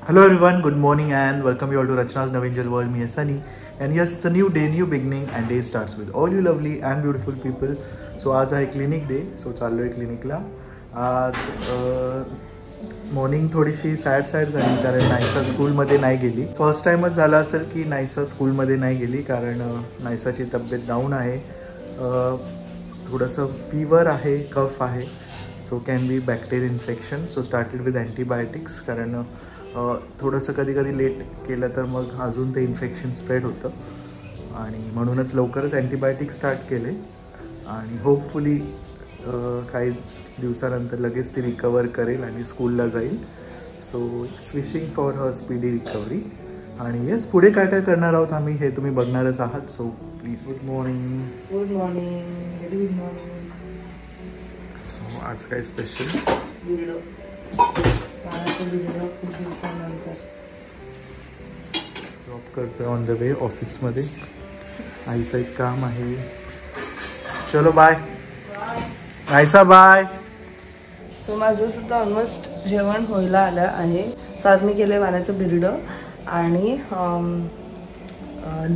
Hello everyone, good morning and welcome you all to Rachna's Navangel World. Me is Sunny and yes, it's a new day, new beginning and day starts with all you lovely and beautiful people. So आज आहे clinic day. So चाललो आहे क्लिनिकला. आज morning थोडीशी sad झाली कारण नायसा स्कूलमध्ये नाही गेली. फर्स्ट टाइमच झाला असेल की नायसा स्कूलमध्ये नाही गेली कारण नायसाची तब्येत डाऊन आहे. थोडंसं फीवर आहे, कफ आहे. So can be bacterial infection. So started with antibiotics कारण थोडंसं कधी कधी लेट केलं तर मग अजून ते इन्फेक्शन स्प्रेड होतं आणि म्हणूनच लवकरच अँटीबायोटिक्स स्टार्ट केले आणि होपफुली काही दिवसानंतर लगेच ती रिकवर करेल आणि स्कूलला जाईल. So it's wishing for her speedy recovery. आणि येस, पुढे काय काय करणार आहोत आम्ही हे तुम्ही बघणारच आहात. So please. Good morning. Good morning. Very good morning. So आज काय स्पेशल? खूप दिवसानंतर ड्रॉप करतोय ऑन द वे ऑफिसमध्ये. आईचं एक काम आहे. चलो बाय. आयसा बाय. सो माझं सुद्धा ऑलमोस्ट जेवण व्हायला आलं आहे. सो आज मी केलं वाण्याचं बिरडं आणि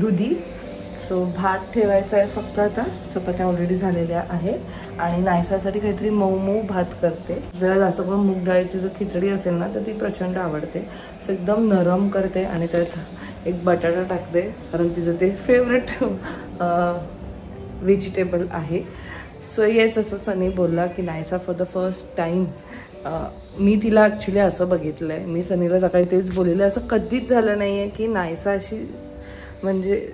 दुधी. सो भात ठेवायचा आहे फक्त. आता चपात्या ऑलरेडी झालेल्या आहेत आणि नायसासाठी काहीतरी मऊ मऊ भात करते. जरा जास्त करून मूग डाळीची जर खिचडी असेल ना तर ती प्रचंड आवडते. सो एकदम नरम करते आणि त्यात एक बटाटा टाकते कारण तिचं ते फेवरेट व्हेजिटेबल आहे. सो येस, असं सनी बोलला की Naisa for the first time. मी तिला ॲक्च्युली असं बघितलं आहे, मी सनीला सकाळी तेच बोललेलं, असं कधीच झालं नाही आहे की नायसा अशी म्हणजे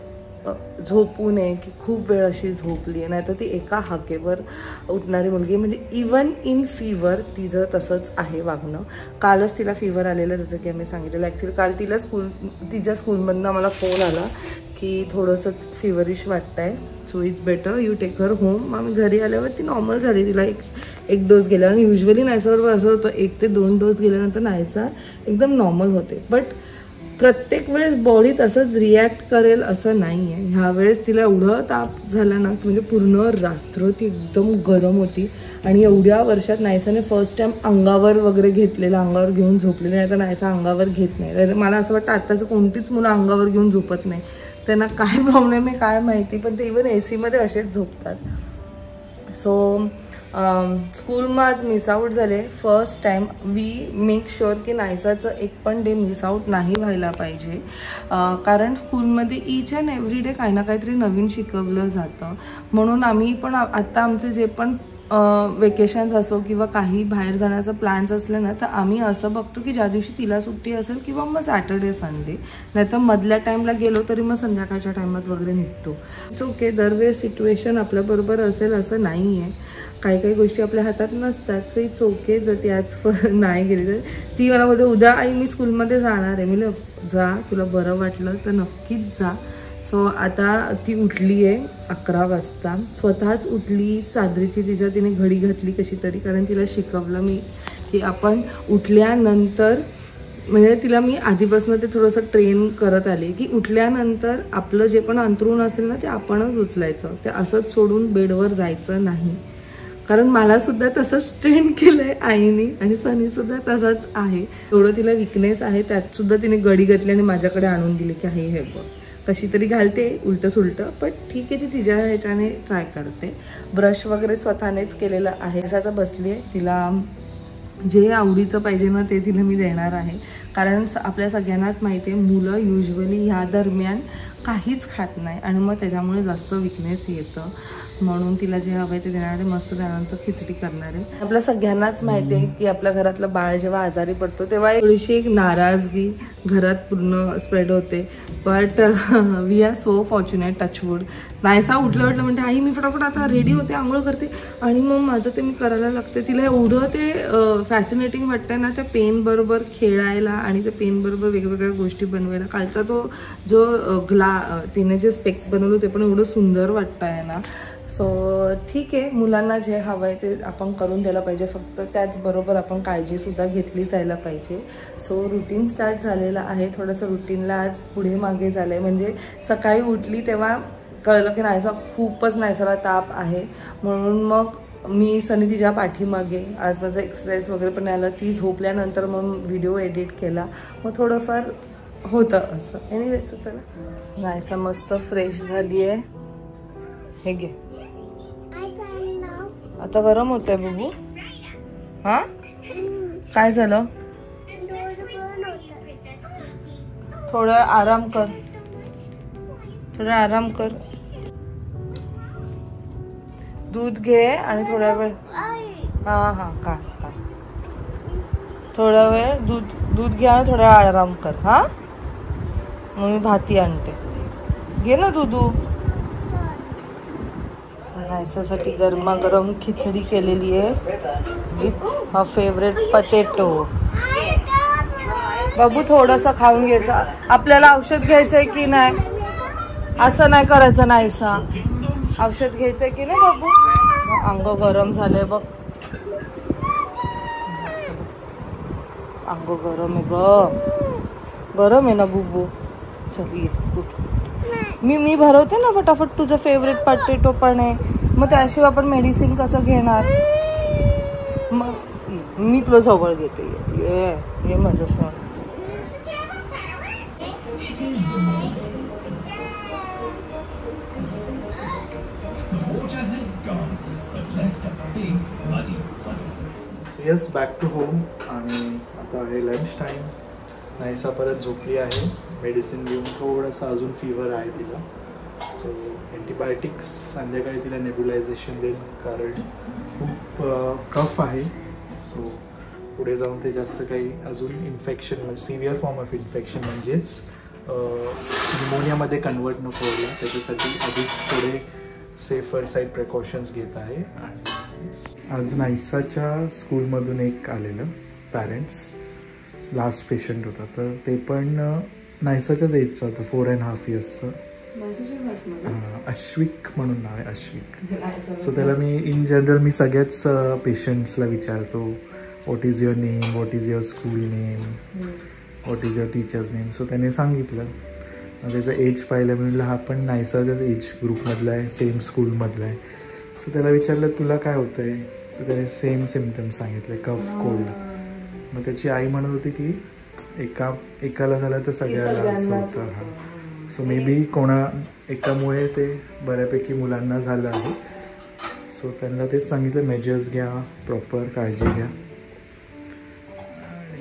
झोपू नये की खूप वेळ अशी झोपली आहे. नाही तर ती एका हाकेवर उठणारी मुलगी. म्हणजे इवन इन फीवर तिचं तसंच आहे वागणं. कालच तिला फीवर आलेलं जसं की आम्ही सांगितलेलं. ॲक्च्युली काल तिला तिच्या स्कूलमधनं मला फोन आला की थोडंसं फिवरिश वाटतं आहे. So it's better you take her home. मग आम्ही घरी आल्यावर ती नॉर्मल झाली. तिला एक डोस गेला आणि युजली नायसाबरोबर असं होतं 1 ते 2 डोस गेल्यानंतर नायसा एकदम नॉर्मल होते. बट प्रत्येक वेळेस बॉडी तसंच रिॲक्ट करेल असं नाही आहे. ह्या वेळेस तिला एवढं ताप झाला ना की म्हणजे पूर्ण रात्र ती एकदम गरम होती. आणि एवढ्या वर्षात नायसाने फर्स्ट टाइम अंगावर वगैरे घेतलेलं, अंगावर घेऊन झोपलेलं. नाही तर नायसा अंगावर घेत नाही. मला असं वाटतं आत्ताचं कोणतीच मुलं अंगावर घेऊन झोपत नाही. त्यांना काय प्रॉब्लेम आहे काय माहिती, पण ते इवन AC मध्ये असेच झोपतात. सो स्कूलમાં आज मिस आउट झाले first time. We make sure की नायसाचं एक पण डे मिस आउट नाही व्हायला पाहिजे. कारण स्कूलमध्ये ईच अँड एव्हरी डे काही ना काहीतरी नवीन शिकवलं जातं. म्हणून आम्ही पण आत्ता आमचे जे पण वेकेशन्स असो किंवा काही बाहेर जाण्याचा प्लॅन्स असले ना तर आम्ही असं बघतो की ज्या दिवशी तिला सुट्टी असेल किंवा मग सॅटर्डे संडे, नाही तर मधल्या टाईमला गेलो तरी मग संध्याकाळच्या टाईमात वगैरे निघतो. It's okay. दरवेळेस सिच्युएशन आपल्याबरोबर असेल असं नाही आहे. काही गोष्टी आपल्या हातात नसतात. So it's okay. जर ती आज नाही गेली तर ती मला बोलते उद्या आई मी स्कूलमध्ये जाणार आहे. मी जा, तुला बरं वाटलं तर नक्कीच जा. सो आता ती उठली आहे 11 वाजता. स्वतःच उठली. चादरीची तिने घडी घातली कशी तरी, कारण तिला शिकवलं मी की आपण उठल्यानंतर, म्हणजे तिला मी आधीपासून ते थोडंसं ट्रेन करत आले की उठल्यानंतर आपलं जे पण अंथरूण असेल ना ते आपणच उचलायचं. ते असंच सोडून बेडवर जायचं नाही. कारण मला सुद्धा तसंच ट्रेन केलं आहे आईने आणि सनीसुद्धा तसंच आहे. एवढं तिला विकनेस आहे त्यात सुद्धा तिने घडी घातली आणि माझ्याकडे आणून दिली की आई हे बघ. कशी तरी घालते उलटं सुलटं, पण ठीक आहे. ती तिच्या ह्याच्याने ट्राय करते. ब्रश वगैरे स्वतःनेच केलेलं आहे. आता बसली आहे. तिला जे आवडीचं पाहिजे ना ते तिला मी देणार आहे. कारण आपल्या सगळ्यांनाच माहिती आहे मुलं युजली ह्या दरम्यान काहीच खात नाही आणि मग त्याच्यामुळे जास्त विकनेस येतं. म्हणून तिला जे हवं आहे ते देणार आहे. मस्त त्यानंतर खिचडी करणार आहे. आपल्या सगळ्यांनाच माहिती आहे की आपल्या घरातलं बाळ जेव्हा आजारी पडतो तेव्हा थोडीशी एक नाराजगी घरात पूर्ण स्प्रेड होते. But we are so fortunate. Touchwood. Naisa उठलं म्हणते आई मी फटाफट आता रेडी होते, आंघोळ करते आणि मग माझं ते मी करायला लागते. तिला एवढं ते फॅसिनेटिंग वाटतं ना त्या पेन बरोबर खेळायला आणि त्या पेन बरोबर वेगवेगळ्या गोष्टी बनवायला. कालचा तो जो तिने जे स्पेक्स बनवलं ते पण एवढं सुंदर वाटतं आहे ना. सो ठीक आहे. मुलांना जे हवं आहे ते आपण करून द्यायला पाहिजे. फक्त त्याचबरोबर आपण काळजीसुद्धा घेतली जायला पाहिजे. सो रुटीन स्टार्ट झालेलं आहे. थोडंसं रुटीनला आज पुढे मागे झालं आहे. म्हणजे सकाळी उठली तेव्हा कळलं की नायसा खूपच नायसाला ताप आहे. म्हणून मग मी सनी तिच्या पाठीमागे. आज माझा एक्सरसाइज वगैरे पण आला. ती झोपल्यानंतर मग व्हिडिओ एडिट केला, मग थोडंफार होतं असं. एनिवेज चला, नायसा मस्त फ्रेश झाली आहे. हे घे, आता गरम होतंय बघू. हा काय झालं? थोडं आराम कर, थोडं आराम कर. दूध घे आणि थोडा वेळ हा का थोडा वेळ दूध घे आणि थोडा वेळ आराम कर. हा मग मी भाती आणते, घे ना दूधू. नायसासाठी गरमागरम खिचडी केलेली आहे विथ हा फेवरेट पटेटो. बाबू थोडंसं खाऊन घ्यायचं. आपल्याला औषध घ्यायचंय की नाही? असं नाही करायचं नायसा. औषध घ्यायचंय की नाही बाबू? अंग गरम झालंय बघ, अंग गरम आहे ग, गरम आहे ना बुबू. चल ये, मी भरवते ना फटाफट. तुझं फेवरेट पटेटो पण आहे, मग त्याशिवाय आपण मेडिसिन कसं घेणार? मग मी तुला जवळ घेते. ये माझं सोन. Yes, back to home. आणि आता आहे लंच टाईम. नायसा परत झोपली आहे. मेडिसिन घेऊन थोडंसं अजून फीवर आहे तिला. सो अँटीबायोटिक्स संध्याकाळी तिला नेब्युलायझेशन देईल, कारण खूप कफ आहे. सो पुढे जाऊन ते जास्त काही अजून इन्फेक्शन म्हणजे सिव्हिअर फॉर्म ऑफ इन्फेक्शन म्हणजेच न्यूमोनियामध्ये कन्वर्ट नको व्हायला, त्याच्यासाठी आधीच थोडे सेफर साईड प्रिकॉशन्स घेत आहे. आणि आज नायसाच्या स्कूलमधून एक आलेलं पॅरेंट्स, लास्ट पेशंट होता. तर ते पण नायसाच्याच एजचा होता, 4.5 इयर्सचं. अश्विक म्हणून नाव आहे, अश्विक. सो त्याला मी इन जनरल मी सगळ्याच पेशंट्सला विचारतो, what is your name, what is your school name, what is your teachers name. So त्याने सांगितलं. त्याचं एज पाहिलं, मी म्हटलं हा पण नायसाच्याच एज ग्रुपमधला आहे, सेम स्कूलमधला आहे. सो त्याला विचारलं तुला काय होतं आहे, तर त्याने सेम सिम्पटम्स सांगितले, कफ कोल्ड. मग त्याची आई म्हणत होती की एकाला झालं तर सगळ्याला असं होतं. हां, सो मे बी एकामुळे ते बऱ्यापैकी मुलांना झालं आहे. सो त्यांना तेच सांगितलं, मेजर्स घ्या, प्रॉपर काळजी घ्या.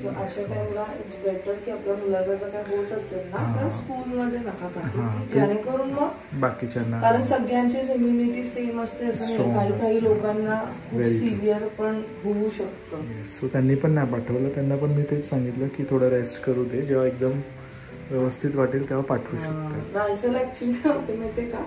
अशा टाइमला इट्स बेटर की आपल्या मुलाला जर काय होत असेल ना तर स्कूलमध्ये नका पाठवू, जेणेकरून मग बाकीच्यांना, कारण सगळ्यांचीच इम्युनिटी सेम असते असं नाही. काही लोकांना खूप सिव्हिअर पण होऊ शकतं. सो त्यांनी पण नाही पाठवलं. त्यांना पण मी तेच सांगितलं की थोडं रेस्ट करू दे, जेव्हा एकदम व्यवस्थित वाटेल तेव्हा पाठवू शकतो. नायसाला ऍक्च्युली होते माहितीये का,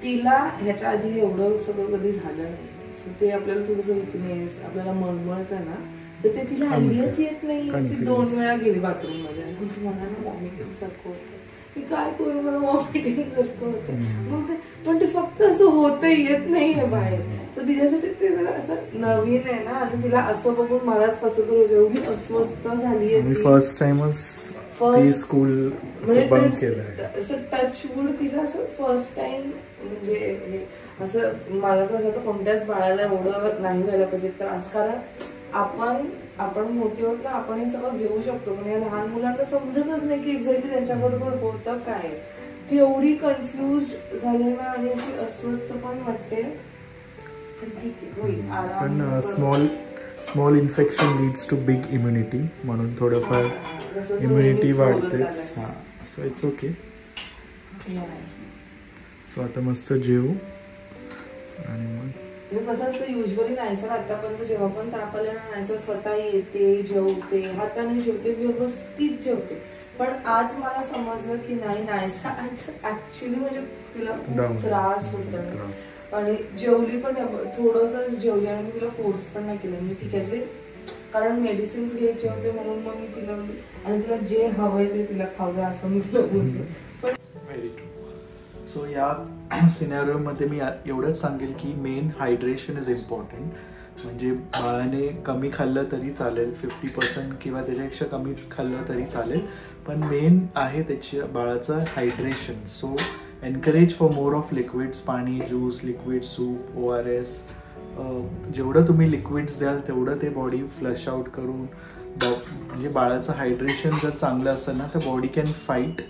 तिला ह्याच्या आधी एवढं सगळं कधी झालं नाही. ते आपल्याला थोडंसं विकनेस, आपल्याला मळमळतं ना, तर ते तिला आयडियाच येत नाही. ती 2 वेळा गेली बाथरूम मध्ये आणि मला ना वॉमिटिंग सारखं होतं. ती काय करू, मला वॉमिटिंग सारखं होतं. मग पण ते फक्त असं होतं, येत नाहीये बाहेर. सो तिच्यासाठी ते जरा असं नवीन आहे ना, आणि तिला असं बघून मलाच कसं तर जेवढी अस्वस्थ झाली आहे. फर्स्ट टाइमच स्कूल बंद केलंय. असं टचवूड तिला असं फर्स्ट टाइम म्हणजे असं मला तर असं कोणत्याच बाळाला एवढं नाही व्हायला पाहिजे त्रास. कारण आपण मोठे होत ना, आपण हे सगळं घेऊ शकतो, पण या लहान मुलांना समजतच नाही की एक्झॅक्टली त्यांच्याबरोबर होतं काय. ती एवढी कन्फ्युज झाली ना, आणि अशी अस्वस्थ पण वाटते. पण ठीक आहे, होईल आराम. पण small infection leads to big immunity, म्हणून थोडंफार इम्युनिटी वाढतेच. हां, सो इट्स ओके. सो आता मस्त जेवू. आणि मग कसं असतं युजली नायसा आतापर्यंत जेव्हा पण ताप आला ना, नायसा स्वतः येते, जेवते, हाताने जेवते, व्यवस्थित जेवते. पण आज मला समजलं की नाही, नायसा ऍक्च्युली म्हणजे तिला खूप त्रास होतो. आणि जेवली पण थोडंसं जेवली, आणि मी तिला फोर्स पण नाही केलं. मी ठीक आहे, कारण मेडिसिन्स घ्यायचे होते म्हणून मग मी तिला, आणि तिला जे हवंय ते तिला खावं असं मी तिला बोलले. पण व्हेरी ट्रू. सो या सिनॅरिओमध्ये मी एवढंच सांगेल की मेन हायड्रेशन इज इम्पॉर्टंट. म्हणजे बाळाने कमी खाल्लं तरी चालेल, 50% किंवा त्याच्यापेक्षा कमी खाल्लं तरी चालेल, पण मेन आहे त्याच्या बाळाचं hydration. So encourage for more of liquids, पाणी, ज्यूस, लिक्विड, सूप, ORS, जेवढं तुम्ही लिक्विड्स द्याल तेवढं ते बॉडी फ्लश आउट करून म्हणजे बाळाचं हायड्रेशन जर चांगलं असेल ना तर बॉडी कॅन फाईट,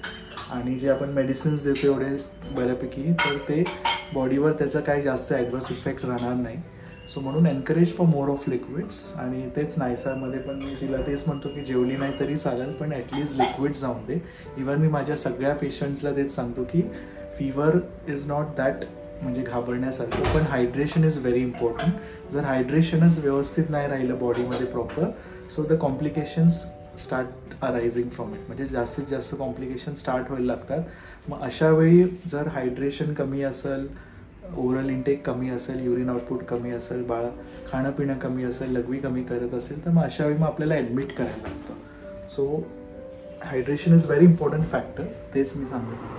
आणि जे आपण मेडिसिन्स देतो एवढे बऱ्यापैकी तर ते बॉडीवर त्याचा काही जास्त ॲडव्हर्स इफेक्ट राहणार नाही. सो म्हणून encourage for more of liquids. आणि तेच नायसामध्ये पण मी तिला तेच म्हणतो की जेवली नाही तरी चालेल पण ॲटलिस्ट लिक्विड्स जाऊन दे. इवन मी माझ्या सगळ्या पेशंट्सला तेच सांगतो की फीवर इज नॉट दॅट म्हणजे घाबरण्यासारखं, पण हायड्रेशन इज व्हेरी इम्पॉर्टंट. जर हायड्रेशनच व्यवस्थित नाही राहिलं बॉडीमध्ये proper, so the complications start arising from it, म्हणजे जास्तीत जास्त कॉम्प्लिकेशन स्टार्ट व्हायला लागतात. मग अशा वेळी जर हायड्रेशन कमी असेल, ओरल इंटेक कमी असेल, युरिन आउटपुट कमी असेल, बाळ खाणं पिणं कमी असेल, लघवी कमी करत असेल, तर मग अशा वेळी मग आपल्याला ॲडमिट करायला लागतं. So hydration is very important factor, तेच मी सांगतो.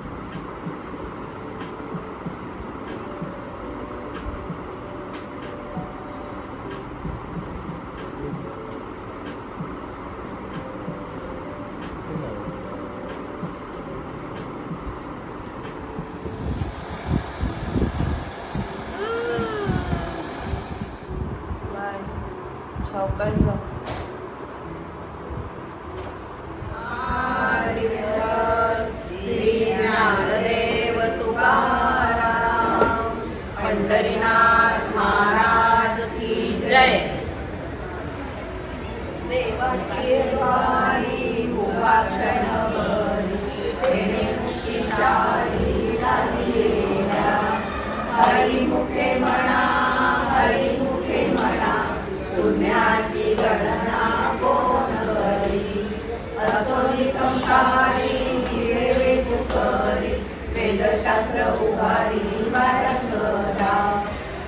पंढरीनाथ महाराज की जय. देवाची द्वारी उभा क्षणभरी तेने मुक्तीचारी झालेल्या. हरिमुखे म्हणा, हरिमुखे म्हणा, पुण्याची गणना कोण करी. असोनी संसारी जिवे तुकरी, वेदशास्त्र उभारी वाया सदा.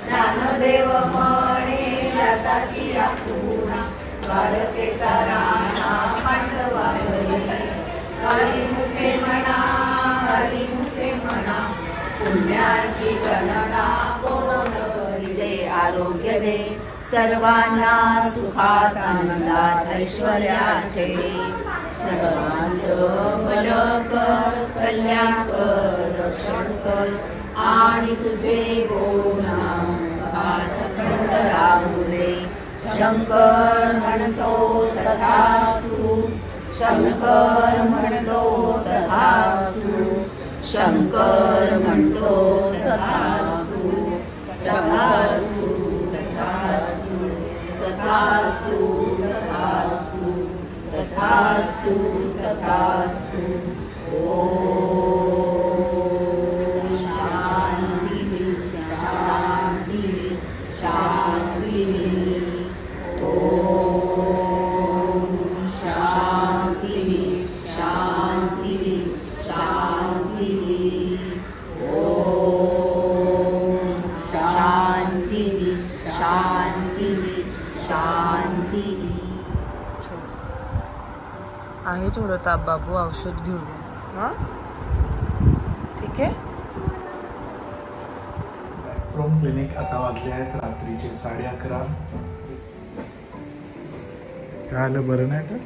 ज्ञानदेव म्हणे व्यासाची आठवणा, भारतेचा राणा पांडवावरी. हरिमुखे म्हणा, हरिमुखे म्हणा, पुण्याची गणना कोण करी. दे आरोग्य दे सर्वांना, सुखात आनंदात ऐश्वर्याचे. सर्वांचं भल कर, कल्याण कर, रक्षण कर, आणि तुझे गुण अखंड राहू दे. शंकर म्हणतो तथास्तु, शंकर म्हणतो तथास्तु, शंकर म्हणतो तथास्तु, तथास्तु, तथास्तु, तथास्तु, तथास्तु, तथास्तु, तथास्तु. ओम शांती शांती शांती. ओम शांती शांती शांती. ओम शांती शांती शांती. आहे थोडं ताप बाबू, औषध घेऊ. हां ठीक आहे. From clinic. आता वाजले आहेत रात्रीचे 11:30. काय आलं, बरं नाही का?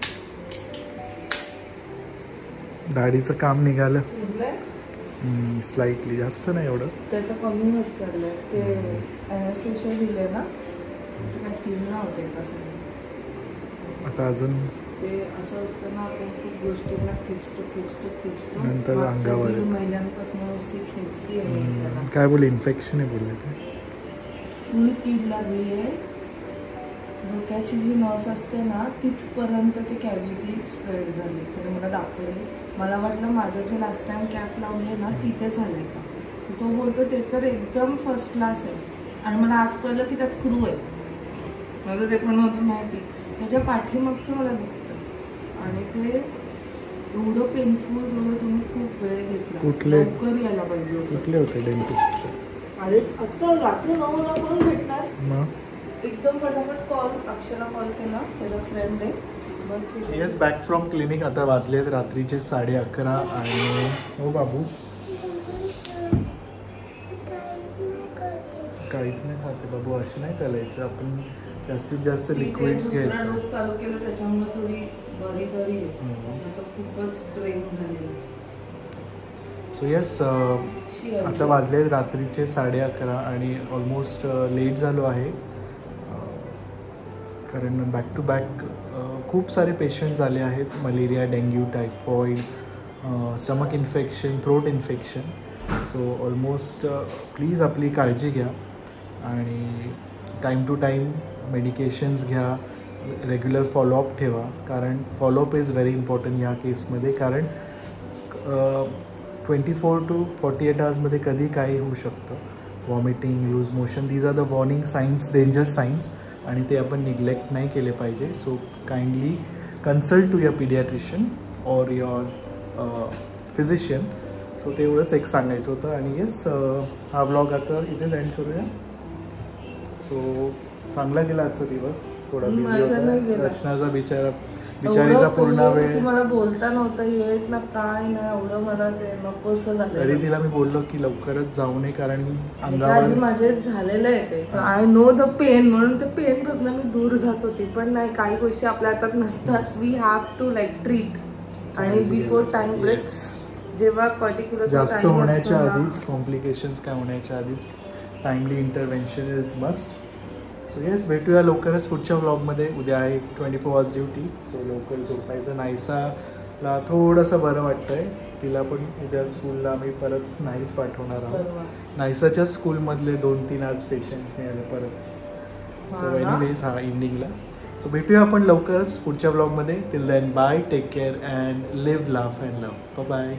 दाढीचं काम निघालं स्लाइटली, जास्त नाही एवढं. ते तर कमी होत चाललंय. ते ॲनेस्थेशिया दिले ना, काय फील नव्हते कसं. आता अजून ते असं असतं ना, आपण खूप गोष्टींना खिचतो नंतर अंगावर महिन्यांपासून नुसती खेचती आहे. काय बोलले, इन्फेक्शन आहे बोलले ते. फुल कीड लागली आहे. डोक्याची जी नस असते ना तिथपर्यंत ती कॅव्हिटी स्प्रेड झाली. तर मला दाखवली. मला वाटलं माझं जे लास्ट टाइम कॅप लावली आहे ना तिथे झालंय का. तर तो बोलतो ते तर एकदम फर्स्ट क्लास आहे. आणि मला आज कळलं की त्यात स्क्रू आहे. मला ते पण नव्हतं माहिती. त्याच्या पाठीमागचं मला दुखतं आणि ते एवढं पेनफुल होतं. तुम्ही खूप वेळ घेतला. कुठले लवकर यायला पाहिजे होतं. कुठले होते डेंटिस्ट? अरे आता रात्री 9ला कोण भेटणार. मग एकदम फटाफट कॉल, अक्षयला कॉल केला, त्याचा फ्रेंड आहे. Yes, back from clinic. आता वाजलेत रात्रीचे 11:30. आणि हो बाबू काहीच नाही खाते बाबू, असे नाही करायचं. आपण जास्तीत जास्त लिक्विड्स घ्यायचं. डोस चालू केलं त्याच्यामुळे थोडी बरी तरी आहे. खूपच ट्रेन झाली. सो येस, आता वाजले रात्रीचे 11:30 आणि ऑलमोस्ट लेट झालो आहे, कारण बॅक टू बॅक खूप सारे पेशंट्स आले आहेत. Malaria, dengue, typhoid, stomach infection, throat infection. So almost please आपली काळजी घ्या आणि टाईम टू टाईम मेडिकेशन्स घ्या, रेग्युलर फॉलोअप ठेवा, कारण फॉलोअप इज व्हेरी इम्पॉर्टंट ह्या केसमध्ये. कारण 24 to 48 आवर्समध्ये कधी काही होऊ शकतं. Vomiting, loose motion, these are the warning signs, danger signs, आणि ते आपण निग्लेक्ट नाही केले पाहिजे. So kindly consult to your paediatrician or your physician. So तेवढंच एक सांगायचं होतं. आणि येस, हा ब्लॉग आता इथेच एंड करूया. सो चांगला गेला आजचा दिवस, थोडा बिझी होता. रचनाचा बिचारीचा पूर्ण वेळ मला बोलता नव्हतं येत ना, काय नाही, एवढं मला ते नकोसं झालं. तरी तिला मी बोललो की लवकरच जाऊ नये, कारण आधी माझे झालेलं आहे ते, आय नो द पेन, म्हणून ते पेन पासून मी दूर जात होती. पण नाही, काही गोष्टी आपल्या हातात नसतात. We have to like treat. आणि बिफोर टाइम ब्रेक, जेव्हा पर्टिक्युलर जास्त होण्याच्या आधीच, कॉम्प्लिकेशन्स काय होण्याच्या आधीच timely intervention is must. So yes, भेटूया लवकरच पुढच्या व्लॉगमध्ये. उद्या आहे 24 आवर्स ड्युटी, सो लवकर झोपायचं. नायसाला थोडंसं बरं वाटतं आहे, तिला पण उद्या स्कूलला आम्ही परत नाहीच पाठवणार आहोत. नायसाच्या स्कूलमधले 2-3 आज पेशंट्स मिळाले परत. सो एनिवेज, हा इव्हनिंगला. सो भेटूया आपण लवकरच पुढच्या व्लॉगमध्ये. Till then, bye, take care and live, laugh and love. Bye.